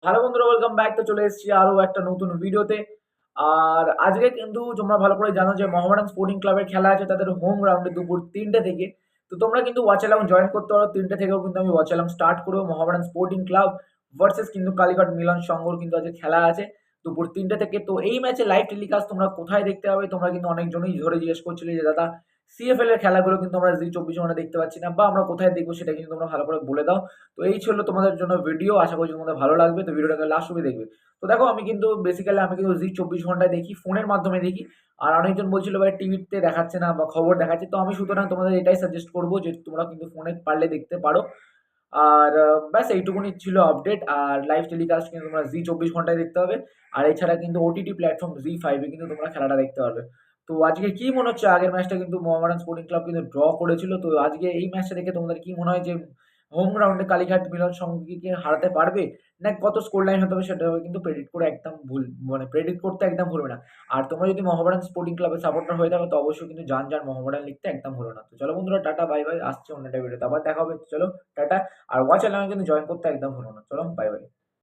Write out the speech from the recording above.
Hello বন্ধুরা, welcome back. তো চলে এসেছি আরো একটা নতুন ভিডিওতে। আর আজকে কিন্তু তোমরা ভালো করে জানো যে মোহামেডান স্পোর্টিং ক্লাবের খেলা আছে তাদের হোম গ্রাউন্ডে দুপুর ৩টে থেকে। তো তোমরা কিন্তু ওয়াচ অ্যালং জয়েন করতে পারো। ৩টে থেকেও কিন্তু আমি ওয়াচ অ্যালং স্টার্ট করবো। মোহামেডান স্পোর্টিং ক্লাব ভার্সেস কিন্তু কালীঘাট মিলন সংঘর কিন্তু আজকে খেলা আছে দুপুর ৩টে থেকে। তো এই ম্যাচে লাইভ টেলিকাস্ট তোমরা কোথায় দেখতে পাবে? তোমরা কিন্তু অনেকজনই ধরে জিজ্ঞেস করছিলে যে দাদা সিএফএল এর খেলাগুলো কিন্তু আমরা জি ২৪ দেখতে পাচ্ছি না, বা আমরা কোথায় দেখবো সেটা কিন্তু তোমরা ভালো করে বলে দাও। তো এই ছিল তোমাদের জন্য ভিডিও। আশা করছি তোমাদের ভালো লাগবে। তো ভিডিওটাকে লাস্ট অব্দি দেখবে। তো দেখো, আমি কিন্তু জি ২৪ ঘন্টায় দেখি, ফোনের মাধ্যমে দেখি। আর অনেকজন বলছিল ভাই টিভিতে দেখাচ্ছে না বা খবর দেখাচ্ছে। তো আমি সুতরাং তোমাদের এটাই সাজেস্ট করব যে তোমরা কিন্তু ফোনে পারলে দেখতে পারো। আর ব্যাস এইটুকুনি ছিল আপডেট। আর লাইভ টেলিকাস্ট কিন্তু তোমরা জি ২৪ ঘন্টায় দেখতে পাবে। আর এছাড়া কিন্তু ওটিটি প্ল্যাটফর্ম জি5 এ কিন্তু তোমরা খেলাটা দেখতে পারবে। তো আজকে কি মনে হচ্ছে? আগের ম্যাচটা কিন্তু মোহামেডান স্পোর্টিং ক্লাব কিন্তু ড্র করেছিল। তো আজকে এই ম্যাচটা দেখে তোমাদের কি মনে হয় যে হোম গ্রাউন্ডে কালীঘাট মিলন সংঘকে হারাতে পারবে? না কত স্কোর লাইন হতে হবে সেটা কিন্তু প্রেডিক্ট করে একদম ভুল, মানে প্রেডিক্ট করতে একদম ভুলবে না। আর তোমরা যদি মোহামেডান স্পোর্টিং ক্লাবের সাপোর্টার হয়ে থাকো তো অবশ্যই কিন্তু যান যান মোহামেডান লিখতে একদম ভুলো না। তো চলো বন্ধুরা, টাটা বাই বাই। আসছে অন্য একটা ভিডিওতে, আবার দেখা হবে। চলো টাটা। আর ওয়াচ অ্যালার্ম কিন্তু জয়েন করতে একদম ভুলো না। চলো বাই বাই।